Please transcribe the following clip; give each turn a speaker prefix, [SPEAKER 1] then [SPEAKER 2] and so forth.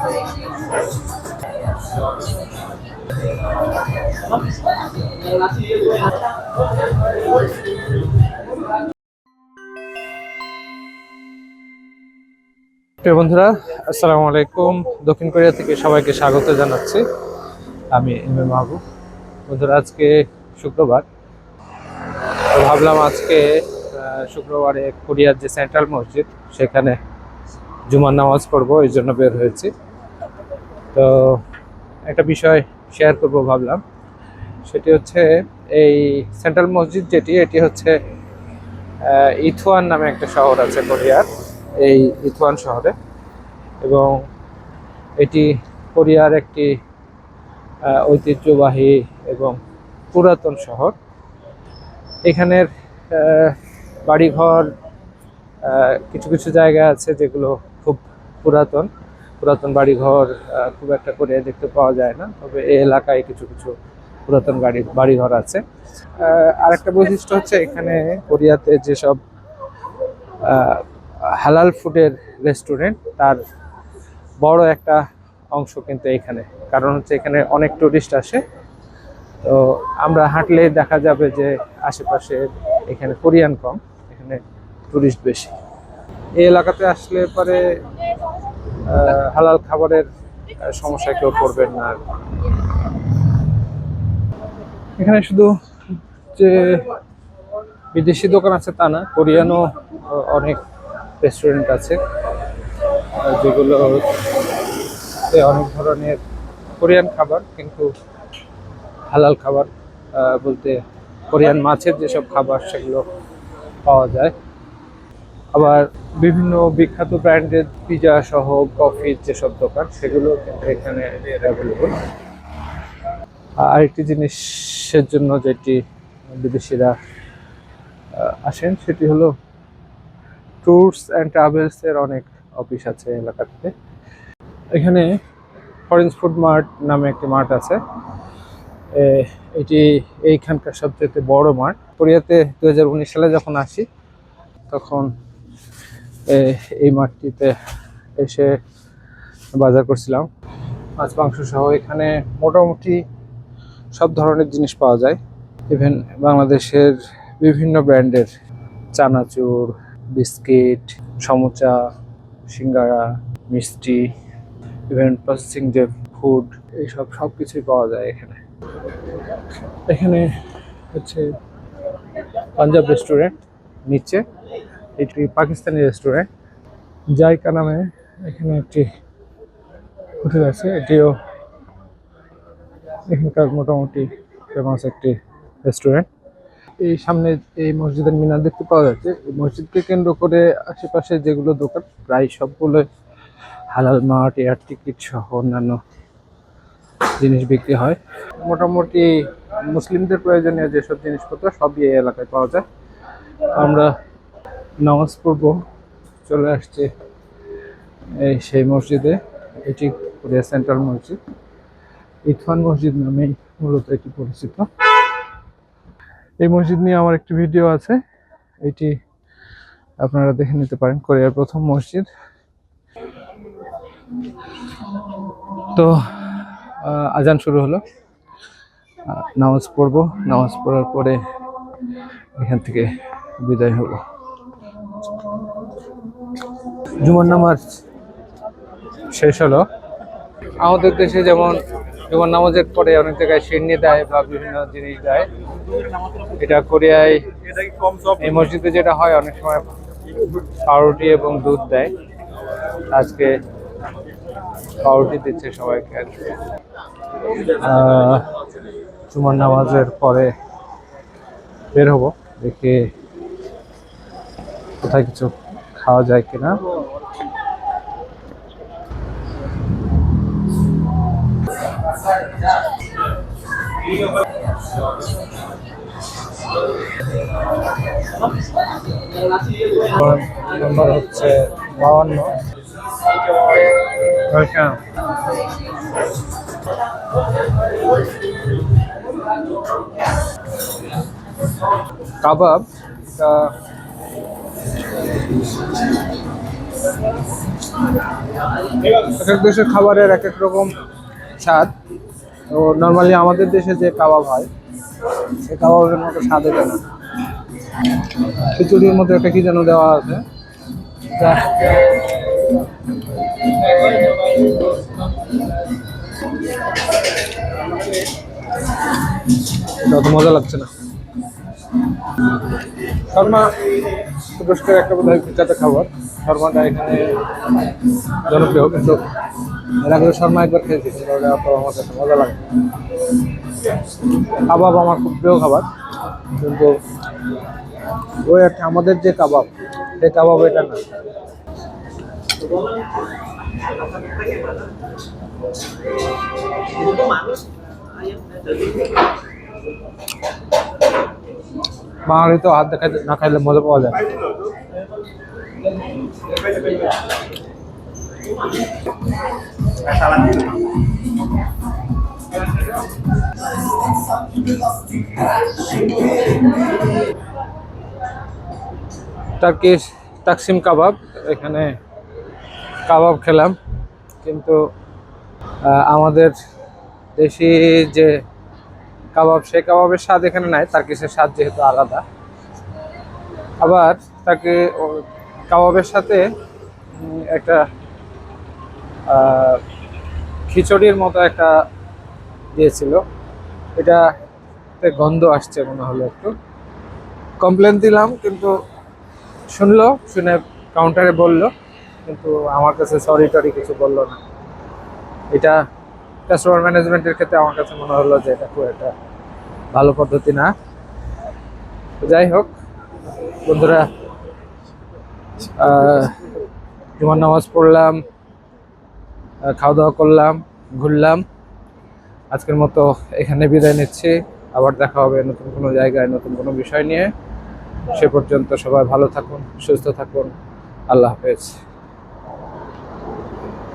[SPEAKER 1] প্রিয় বন্ধুরা, আসসালামু আলাইকুম। দক্ষিণ কোরিয়া থেকে সবাইকে স্বাগত জানাচ্ছি। আমি এম এ মাহবুব। বন্ধুরা, আজকে শুক্রবার। তো ভাবলাম আজকে শুক্রবারে কোরিয়ার যে সেন্ট্রাল মসজিদ, সেখানে জুমার নামাজ পড়বো, এই জন্য বের হয়েছি। তো একটা বিষয় শেয়ার করব ভাবলাম, সেটি হচ্ছে এই সেন্ট্রাল মসজিদ এটি হচ্ছে ইথওয়ান নামে একটা শহর আছে কোরিয়ার, এই ইথওয়ান শহরে। এবং এটি কোরিয়ার একটি ঐতিহ্যবাহী এবং পুরাতন শহর। এখানের বাড়িঘর, কিছু কিছু জায়গা আছে যেগুলো খুব পুরাতন পুরাতন বাড়িঘর খুব একটা করে দেখতে পাওয়া যায় না, তবে এই এলাকায় কিছু কিছু পুরাতন বাড়িঘর আছে। আর একটা বৈশিষ্ট্য হচ্ছে, এখানে কোরিয়াতে যেসব হালাল ফুডের রেস্টুরেন্ট, তার বড় একটা অংশ কিন্তু এখানে। কারণ হচ্ছে এখানে অনেক টুরিস্ট আসে। তো আমরা হাঁটলে দেখা যাবে যে আশেপাশে এখানে কোরিয়ান কম, এখানে টুরিস্ট বেশি। এই এলাকাতে আসলে পরে হালাল খাবারের সমস্যায় কেউ পড়বেন না। এখানে শুধু যে বিদেশি দোকান আছে তা না, কোরিয়ানও অনেক রেস্টুরেন্ট আছে, যেগুলো অনেক ধরনের কোরিয়ান খাবার, কিন্তু হালাল খাবার বলতে কোরিয়ান মাছের যেসব খাবার সেগুলো পাওয়া যায়। আবার বিভিন্ন বিখ্যাত ব্র্যান্ডের পিজা সহ কফির যেসব দোকান, সেগুলো কিন্তু এখানে অ্যাভেলেবল। আরেকটি জিনিসের জন্য যেটি বিদেশিরা আসেন, সেটি হলো ট্যুরস অ্যান্ড ট্রাভেলসের অনেক অফিস আছে এলাকাতে। এখানে ফরেন্স ফুড মার্ট নামে একটি মার্ট আছে। এটি এইখানকার সবচেয়ে বড় মার্ট। কোরিয়াতে 2019 সালে যখন আসি, তখন এই মার্টটিতে এসে বাজার করছিলাম। মাছ মাংস সহ এখানে মোটামুটি সব ধরনের জিনিস পাওয়া যায়। ইভেন বাংলাদেশের বিভিন্ন ব্র্যান্ডের চানাচুর, বিস্কিট, সমোচা, সিঙ্গারা, মিষ্টি, ইভেন প্রসেসিং যে ফুড, এইসব সব কিছুই পাওয়া যায় এখানে। এখানে হচ্ছে পাঞ্জাব রেস্টুরেন্ট, নিচে এটি পাকিস্তানি রেস্টুরেন্ট। জায়কা নামে এখানে একটি হোটেল আছে, এটিও এখানকার মোটামুটি ফেমাস একটি রেস্টুরেন্ট। এই সামনে এই মসজিদের মিনার দেখতে পাওয়া যাচ্ছে। এই মসজিদকে কেন্দ্র করে আশেপাশে যেগুলো দোকান, প্রায় সবগুলো হালাল মার্ট, এয়ার টিকিট সহ অন্যান্য জিনিস বিক্রি হয়। মোটামুটি মুসলিমদের প্রয়োজনীয় যেসব জিনিসপত্র সবই এই এলাকায় পাওয়া যায়। আমরা নামাজ পড়ব চলে আসছে এই সেই মসজিদে। এটি কোরিয়া সেন্ট্রাল মসজিদ, ইথওয়ান মসজিদ নামেই মূলত এটি পরিচিত। এই মসজিদ নিয়ে আমার একটি ভিডিও আছে, এটি আপনারা দেখে নিতে পারেন। কোরিয়ার প্রথম মসজিদ। তো আজান শুরু হলো, নামাজ পড়বো। নামাজ পড়ার পরে এখান থেকে বিদায় হব। জুমার নামাজ শেষ হলো। আমাদের দেশে যেমন জুমার নামাজের পরে অনেক জায়গায় সিন্নি দেয় বা বিভিন্ন জিনিস দেয়, এটা কোরিয়ায় এই মসজিদে যেটা হয়, অনেক সময় পাউরুটি এবং দুধ দেয়। আজকে পাউরুটি দিচ্ছে সবাইকে। জুমার নামাজের পরে বের হবো, দেখে কোথায় কিছু খাওয়া যায় কিনা। নম্বর হচ্ছে 52। ওয়েলকাম। কাবাব, এক এক দেশের খাবারের এক এক রকম স্বাদ। তো নর্মালি আমাদের দেশে যে কাবাব হয় সেই কাবাবের মতো স্বাদ এটা না। খিচুড়ির মধ্যে একটা কি যেন দেওয়া আছে, এটা অত মজা লাগছে না। শর্মা তুরস্কের একটা বোধহয় বিখ্যাত খাবার। শর্মাটা এখানে জনপ্রিয়, কিন্তু এর আগে শর্মা একবার খেয়েছি, কিন্তু ওটা অত আমার কাছে মজা লাগে না। কাবাব আমার খুব প্রিয় খাবার, কিন্তু ওই একটা আমাদের যে কাবাব, সেই কাবাব এটা না। বাঙালি তো হাত দেখাইতে না খাইলে মজা পাওয়া যায় না। টার্কিশ তাকসিম কাবাব, এখানে কাবাব খেলাম, কিন্তু আমাদের দেশি যে কাবাব সেই কাবাবের স্বাদ এখানে নাই। টার্কিশের স্বাদ যেহেতু আলাদা। আবার তাকে কাবাবের সাথে একটা খিচুড়ির মতো একটা দিয়েছিল, এটাতে গন্ধ আসছে মনে হলো। একটু কমপ্লেন দিলাম, কিন্তু শুনে কাউন্টারে বললো, কিন্তু আমার কাছে সরি টরি কিছু বললো না। এটা কাস্টমার ম্যানেজমেন্টের ক্ষেত্রে আমার কাছে মনে হলো যে এটা খুব একটা ভালো পদ্ধতি না। যাই হোক বন্ধুরা, জুমার নামাজ পড়লাম, খাওয়া দাওয়া করলাম, ঘুরলাম। আজকের মতো এখানে বিদায় নিচ্ছি। আবার দেখা হবে নতুন কোনো জায়গায় নতুন কোনো বিষয় নিয়ে। সে পর্যন্ত সবাই ভালো থাকুন, সুস্থ থাকুন। আল্লাহ হাফেজ।